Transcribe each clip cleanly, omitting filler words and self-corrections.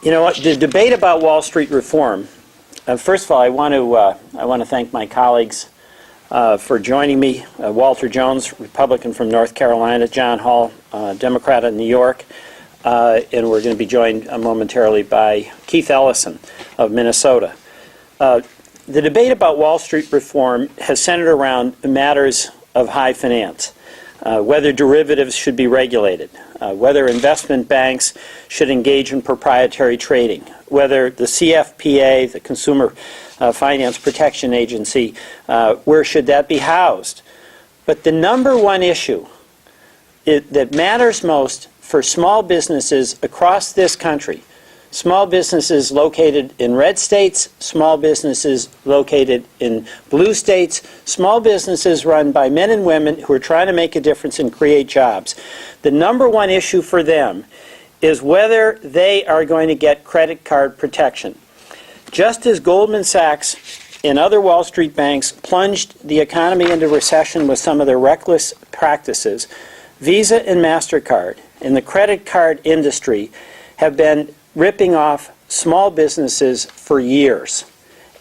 You know what? The debate about Wall Street reform. First of all, I want to thank my colleagues for joining me. Walter Jones, Republican from North Carolina; John Hall, Democrat of New York, and we're going to be joined momentarily by Keith Ellison of Minnesota. The debate about Wall Street reform has centered around matters of high finance. Whether derivatives should be regulated, whether investment banks should engage in proprietary trading, whether the CFPA, the Consumer Finance Protection Agency, where should that be housed. But the number one issue that matters most for small businesses across this country, small businesses located in red states, small businesses located in blue states, small businesses run by men and women who are trying to make a difference and create jobs. The number one issue for them is whether they are going to get credit card protection. Just as Goldman Sachs and other Wall Street banks plunged the economy into recession with some of their reckless practices, Visa and MasterCard and the credit card industry have been ripping off small businesses for years.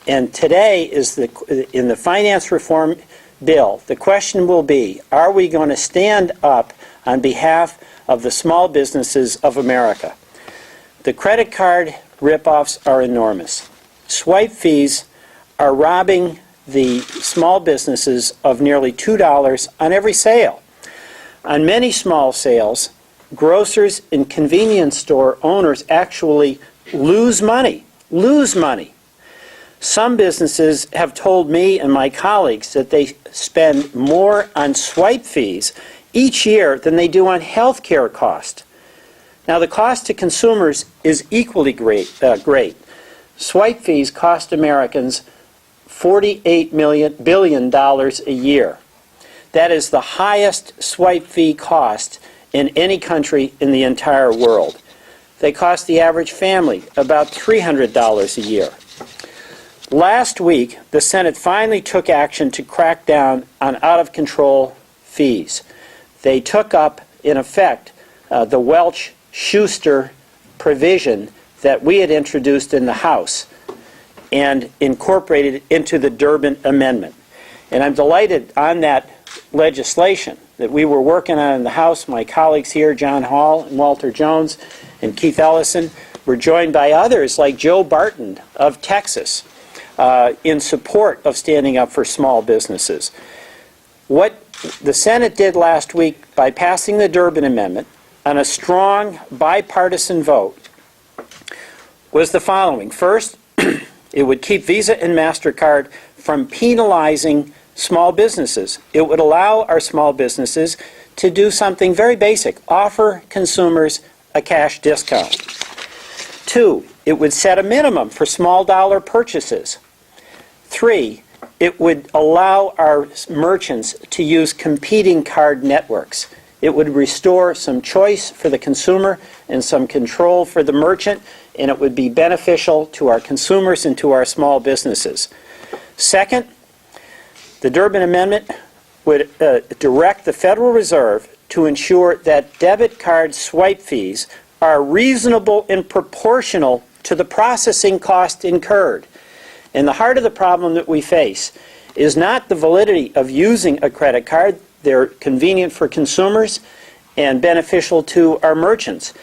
And today is in the finance reform bill, the question will be, are we going to stand up on behalf of the small businesses of America? The credit card rip-offs are enormous. Swipe fees are robbing the small businesses of nearly $2 on every sale. On many small sales, grocers and convenience store owners actually lose money. Some businesses have told me and my colleagues that they spend more on swipe fees each year than they do on health care cost. Now, the cost to consumers is equally great. Swipe fees cost Americans $48 billion a year. That is the highest swipe fee cost in any country in the entire world. They cost the average family about $300 a year. Last week, the Senate finally took action to crack down on out-of-control fees. They took up, in effect, the Welch-Schuster provision that we had introduced in the House and incorporated it into the Durbin Amendment. And I'm delighted on that legislation that we were working on in the House. My colleagues here, John Hall and Walter Jones and Keith Ellison, were joined by others like Joe Barton of Texas in support of standing up for small businesses. What the Senate did last week by passing the Durbin Amendment on a strong bipartisan vote was the following. First, it would keep Visa and MasterCard from penalizing small businesses. It would allow our small businesses to do something very basic, offer consumers a cash discount. Two, it would set a minimum for small dollar purchases. Three, it would allow our merchants to use competing card networks. It would restore some choice for the consumer and some control for the merchant, and it would be beneficial to our consumers and to our small businesses. Second, the Durbin Amendment would direct the Federal Reserve to ensure that debit card swipe fees are reasonable and proportional to the processing cost incurred. And the heart of the problem that we face is not the validity of using a credit card. They're convenient for consumers and beneficial to our merchants.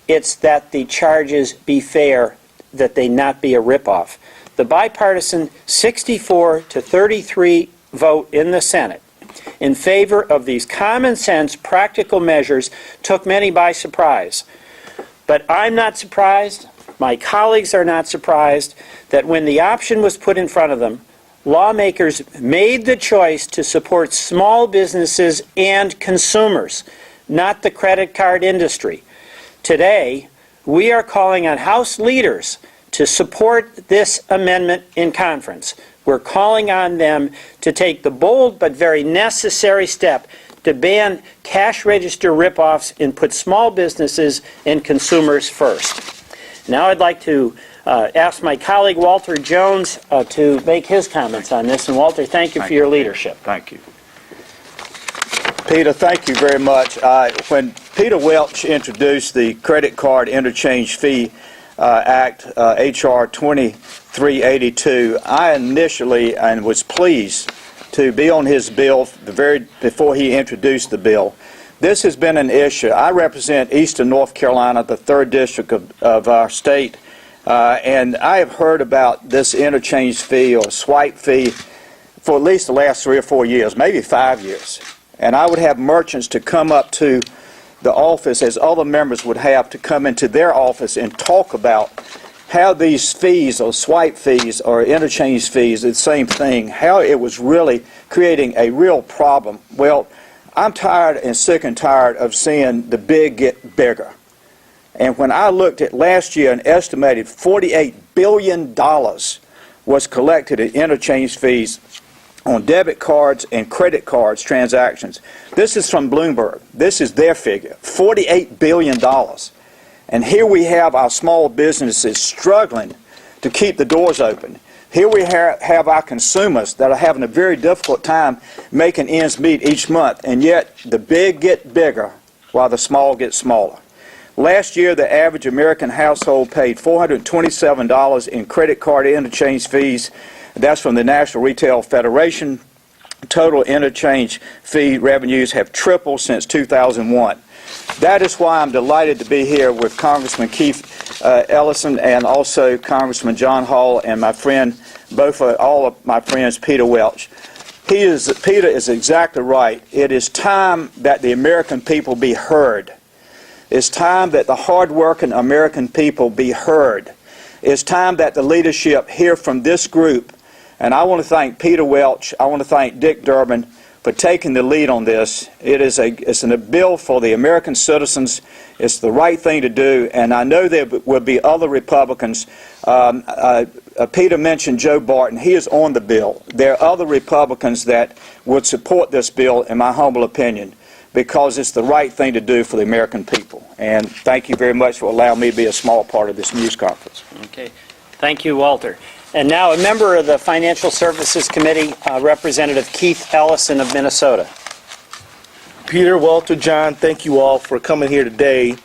It's that the charges be fair, that they not be a ripoff. The bipartisan 64-33 vote in the Senate in favor of these common sense practical measures took many by surprise. But I'm not surprised, my colleagues are not surprised, that when the option was put in front of them, lawmakers made the choice to support small businesses and consumers, not the credit card industry. Today, we are calling on House leaders to support this amendment in conference. We're calling on them to take the bold but very necessary step to ban cash register ripoffs and put small businesses and consumers first. Now I'd like to ask my colleague Walter Jones to make his comments on this. And Walter, thank you for your leadership. Thank you. Peter, thank you very much. When Peter Welch introduced the credit card interchange fee, Act, H.R. 2382, I initially and was pleased to be on his bill before he introduced the bill. This has been an issue. I represent Eastern North Carolina, the 3rd District of our state, and I have heard about this interchange fee or swipe fee for at least the last 3 or 4 years, maybe 5 years. And I would have merchants to come up to the office, as other members would have to come into their office and talk about how these fees or swipe fees or interchange fees, the same thing, how it was really creating a real problem. Well, I'm tired and sick and tired of seeing the big get bigger. And when I looked at last year, an estimated $48 billion was collected in interchange fees on debit cards and credit cards transactions. This is from Bloomberg. This is their figure, $48 billion. And here we have our small businesses struggling to keep the doors open. Here we have our consumers that are having a very difficult time making ends meet each month, and yet the big get bigger while the small get smaller. Last year, the average American household paid $427 in credit card interchange fees. That's from the National Retail Federation. Total interchange fee revenues have tripled since 2001. That is why I'm delighted to be here with Congressman Keith Ellison and also Congressman John Hall and my friend, all of my friends, Peter Welch. Peter is exactly right. It is time that the American people be heard. It's time that the hardworking American people be heard. It's time that the leadership hear from this group. And I want to thank Peter Welch, I want to thank Dick Durbin for taking the lead on this. It's a bill for the American citizens. It's the right thing to do, and I know there will be other Republicans. Peter mentioned Joe Barton. He is on the bill. There are other Republicans that would support this bill, in my humble opinion, because it's the right thing to do for the American people. And thank you very much for allowing me to be a small part of this news conference. Okay. Thank you, Walter. And now a member of the Financial Services Committee, Representative Keith Ellison of Minnesota. Peter, Walter, John, thank you all for coming here today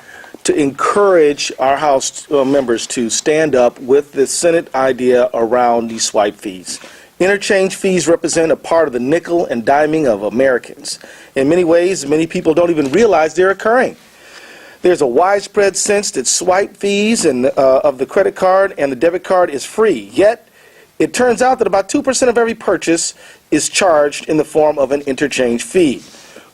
to encourage our House members to stand up with the Senate idea around these swipe fees. Interchange fees represent a part of the nickel and diming of Americans. In many ways, many people don't even realize they're occurring. There's a widespread sense that swipe fees of the credit card and the debit card is free. Yet, it turns out that about 2% of every purchase is charged in the form of an interchange fee.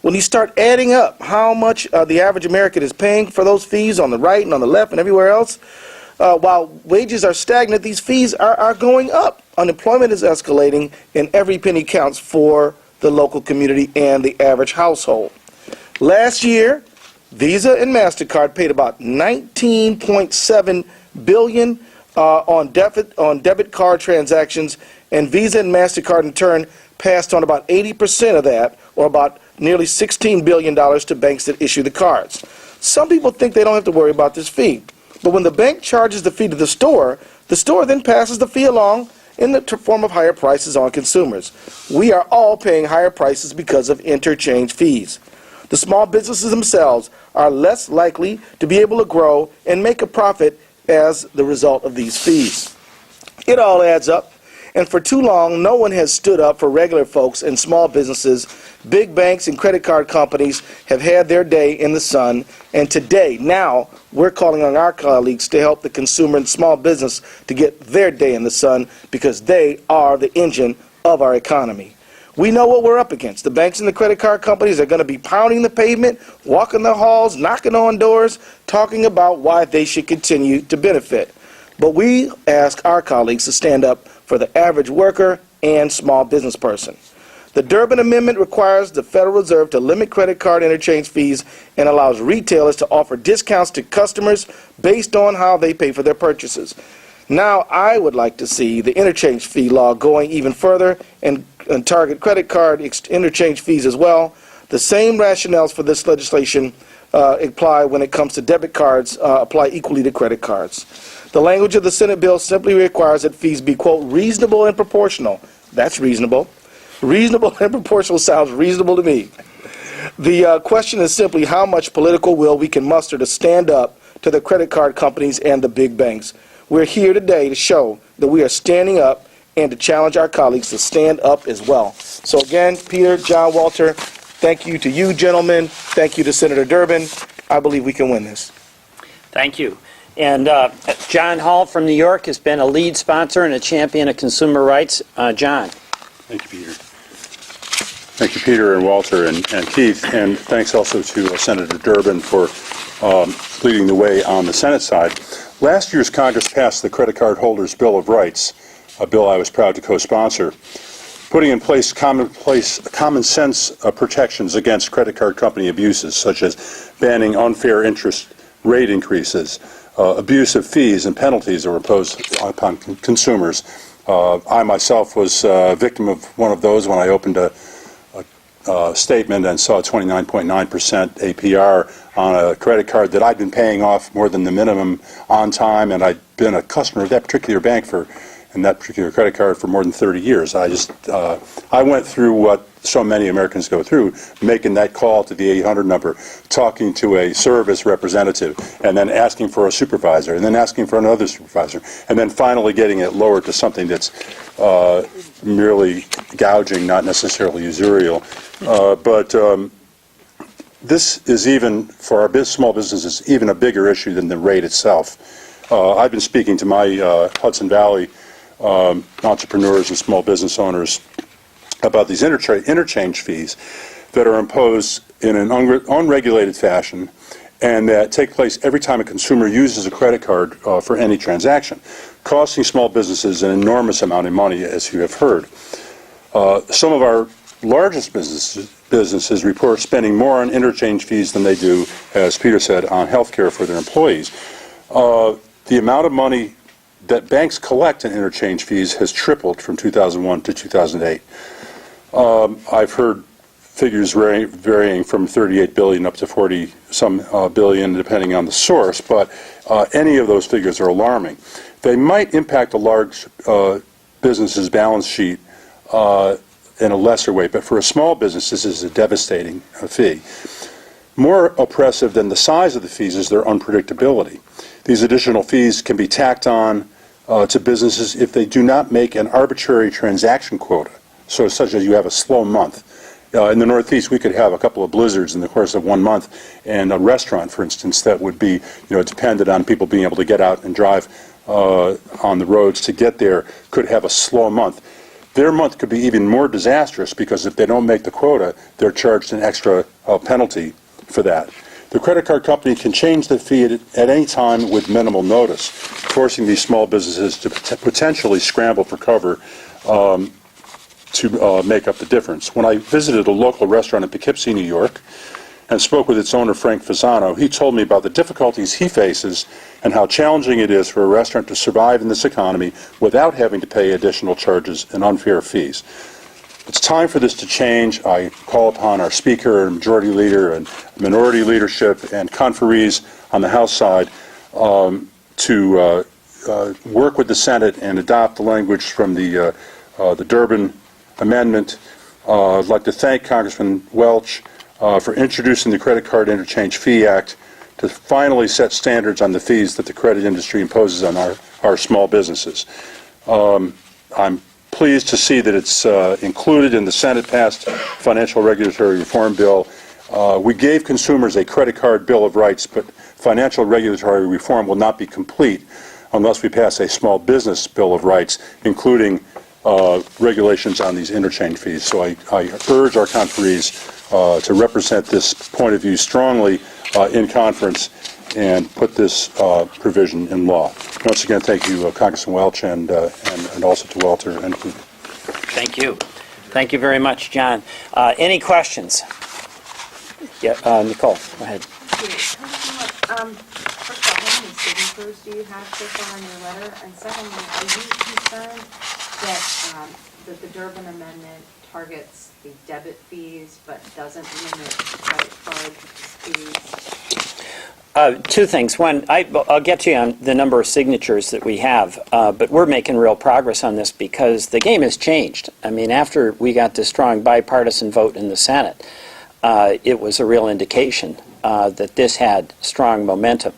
When you start adding up how much the average American is paying for those fees on the right and on the left and everywhere else, while wages are stagnant, these fees are going up. Unemployment is escalating, and every penny counts for the local community and the average household. Last year, Visa and MasterCard paid about $19.7 billion on debit card transactions, and Visa and MasterCard in turn passed on about 80% of that, or about nearly $16 billion to banks that issue the cards. Some people think they don't have to worry about this fee, but when the bank charges the fee to the store then passes the fee along in the form of higher prices on consumers. We are all paying higher prices because of interchange fees. The small businesses themselves are less likely to be able to grow and make a profit as the result of these fees. It all adds up, and for too long, no one has stood up for regular folks and small businesses. Big banks and credit card companies have had their day in the sun, and today, now, we're calling on our colleagues to help the consumer and small business to get their day in the sun, because they are the engine of our economy. We know what we're up against. The banks and the credit card companies are going to be pounding the pavement, walking the halls, knocking on doors, talking about why they should continue to benefit. But we ask our colleagues to stand up for the average worker and small business person. The Durbin Amendment requires the Federal Reserve to limit credit card interchange fees and allows retailers to offer discounts to customers based on how they pay for their purchases. Now, I would like to see the interchange fee law going even further and target credit card interchange fees as well. The same rationales for this legislation apply when it comes to debit cards, apply equally to credit cards. The language of the Senate bill simply requires that fees be, quote, reasonable and proportional. That's reasonable. Reasonable and proportional sounds reasonable to me. The question is simply how much political will we can muster to stand up to the credit card companies and the big banks. We're here today to show that we are standing up and to challenge our colleagues to stand up as well. So again, Peter, John, Walter, thank you to you, gentlemen. Thank you to Senator Durbin. I believe we can win this. Thank you. And John Hall from New York has been a lead sponsor and a champion of consumer rights. John. Thank you, Peter. Thank you, Peter and Walter and Keith, and thanks also to Senator Durbin for leading the way on the Senate side. Last year's Congress passed the Credit Card Holders Bill of Rights, a bill I was proud to co-sponsor, putting in place common sense protections against credit card company abuses, such as banning unfair interest rate increases, abusive fees and penalties that were imposed upon consumers. I myself was a victim of one of those when I opened a statement and saw 29.9% APR on a credit card that I'd been paying off more than the minimum on time, and I'd been a customer of that particular bank and that particular credit card for more than 30 years. I went through what so many Americans go through, making that call to the 800 number, talking to a service representative, and then asking for a supervisor, and then asking for another supervisor, and then finally getting it lowered to something that's merely gouging, not necessarily usurial. But this is, even for our small businesses, even a bigger issue than the rate itself. I've been speaking to my Hudson Valley entrepreneurs and small business owners about these interchange fees that are imposed in an unregulated fashion and that take place every time a consumer uses a credit card for any transaction, costing small businesses an enormous amount of money, as you have heard. Some of our largest businesses report spending more on interchange fees than they do, as Peter said, on health care for their employees. The amount of money that banks collect in interchange fees has tripled from 2001 to 2008. I've heard figures varying from 38 billion up to 40-some billion, depending on the source, but any of those figures are alarming. They might impact a large business's balance sheet in a lesser way, but for a small business, this is a devastating fee. More oppressive than the size of the fees is their unpredictability. These additional fees can be tacked on to businesses if they do not make an arbitrary transaction quota, so such as you have a slow month. In the Northeast, we could have a couple of blizzards in the course of 1 month, and a restaurant, for instance, that would be dependent on people being able to get out and drive on the roads to get there could have a slow month. Their month could be even more disastrous because if they don't make the quota, they're charged an extra penalty for that. The credit card company can change the fee at any time with minimal notice, forcing these small businesses to potentially scramble for cover to make up the difference. When I visited a local restaurant in Poughkeepsie, New York, and spoke with its owner, Frank Fasano, he told me about the difficulties he faces and how challenging it is for a restaurant to survive in this economy without having to pay additional charges and unfair fees. It's time for this to change. I call upon our Speaker and Majority Leader and Minority Leadership and conferees on the House side to work with the Senate and adopt the language from the Durbin Amendment. I'd like to thank Congressman Welch for introducing the Credit Card Interchange Fee Act to finally set standards on the fees that the credit industry imposes on our small businesses. I'm pleased to see that it's included in the Senate-passed Financial Regulatory Reform Bill. We gave consumers a credit card bill of rights, but financial regulatory reform will not be complete unless we pass a small business bill of rights, including regulations on these interchange fees. So I urge our conferees to represent this point of view strongly in conference and put this provision in law. Once again, thank you, Congressman Welch, and also to Walter and Keith. Thank you. Thank you very much, John. Any questions? Yeah, Nicole, go ahead. First of all, how many signatures do you have so far on your letter? And secondly, are you concerned that the Durbin Amendment targets the debit fees but doesn't limit credit card fees? Two things. One, I'll get to you on the number of signatures that we have, but we're making real progress on this because the game has changed. I mean, after we got the strong bipartisan vote in the Senate, it was a real indication that this had strong momentum.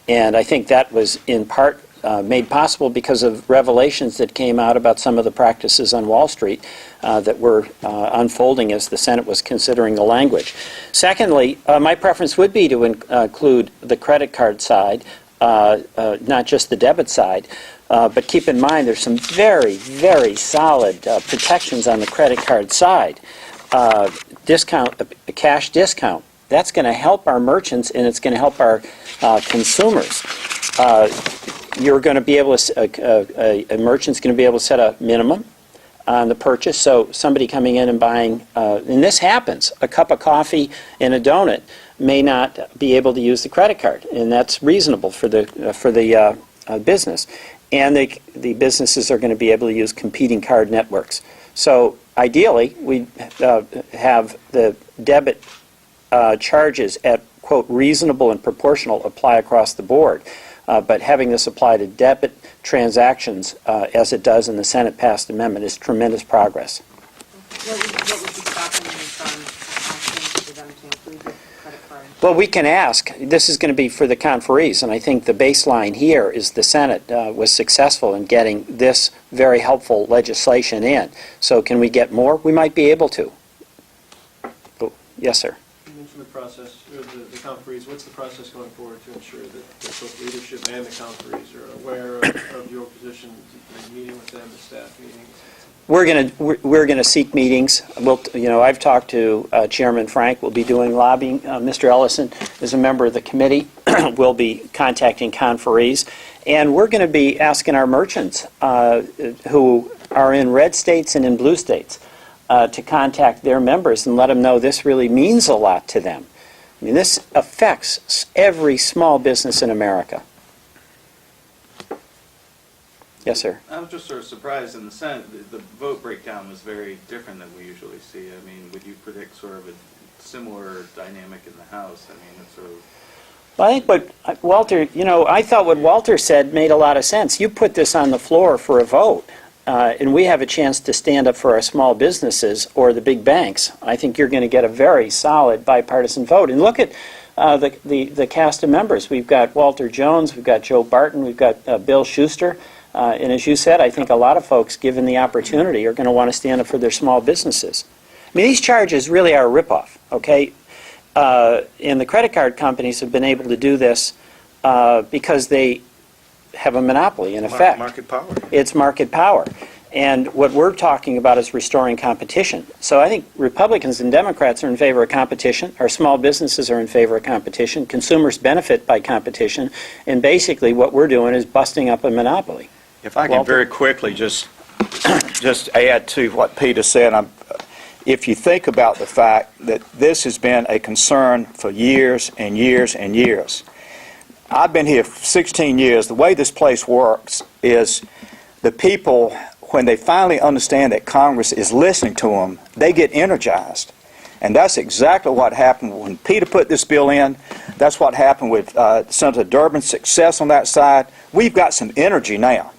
And I think that was in part made possible because of revelations that came out about some of the practices on Wall Street that were unfolding as the Senate was considering the language. Secondly, my preference would be to include the credit card side, not just the debit side. But keep in mind, there's some very, very solid protections on the credit card side. Discount, cash discount. That's going to help our merchants, and it's going to help our consumers. You're going to be able to, a merchant's going to be able to set a minimum on the purchase. So somebody coming in and buying, and this happens, a cup of coffee and a donut may not be able to use the credit card, and that's reasonable for the business. And the businesses are going to be able to use competing card networks. So ideally, we have the debit charges at, quote, reasonable and proportional apply across the board. But having this apply to debit transactions, as it does in the Senate-passed amendment, is tremendous progress. What would be stopping you from asking for them to include the credit card? Well, we can ask. This is going to be for the conferees, and I think the baseline here is the Senate was successful in getting this very helpful legislation in. So can we get more? We might be able to. Oh, yes, sir. You mentioned the process, or the conferees. What's the process going forward to ensure that both leadership and the conferees are aware of your position, meeting with them, the staff meetings? We're going to seek meetings. I've talked to Chairman Frank. We'll be doing lobbying. Mr. Ellison is a member of the committee. We'll be contacting conferees, and we're going to be asking our merchants who are in red states and in blue states to contact their members and let them know this really means a lot to them. I mean, this affects every small business in America. Yes, sir. I was just sort of surprised in the Senate, the vote breakdown was very different than we usually see. I mean, would you predict sort of a similar dynamic in the House? I mean, it's sort of... Well, I think what Walter, I thought what Walter said made a lot of sense. You put this on the floor for a vote, and we have a chance to stand up for our small businesses or the big banks. I think you're going to get a very solid bipartisan vote. And look at the cast of members. We've got Walter Jones, we've got Joe Barton, we've got Bill Schuster. And as you said, I think a lot of folks, given the opportunity, are going to want to stand up for their small businesses. I mean, these charges really are a ripoff, okay? And the credit card companies have been able to do this because they have a monopoly, in effect. Market power. It's market power. And what we're talking about is restoring competition. So I think Republicans and Democrats are in favor of competition. Our small businesses are in favor of competition. Consumers benefit by competition. And basically what we're doing is busting up a monopoly. If I can Walter? very quickly just add to what Peter said, if you think about the fact that this has been a concern for years and years and years. I've been here 16 years. The way this place works is the people, when they finally understand that Congress is listening to them, they get energized. And that's exactly what happened when Peter put this bill in. That's what happened with Senator Durbin's success on that side. We've got some energy now.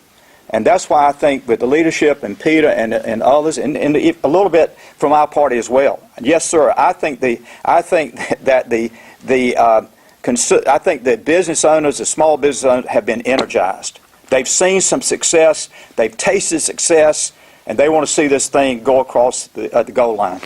And that's why I think with the leadership and Peter and others, and a little bit from our party as well. Yes, sir. I think that business owners, the small business owners, have been energized. They've seen some success. They've tasted success, and they want to see this thing go across the goal line.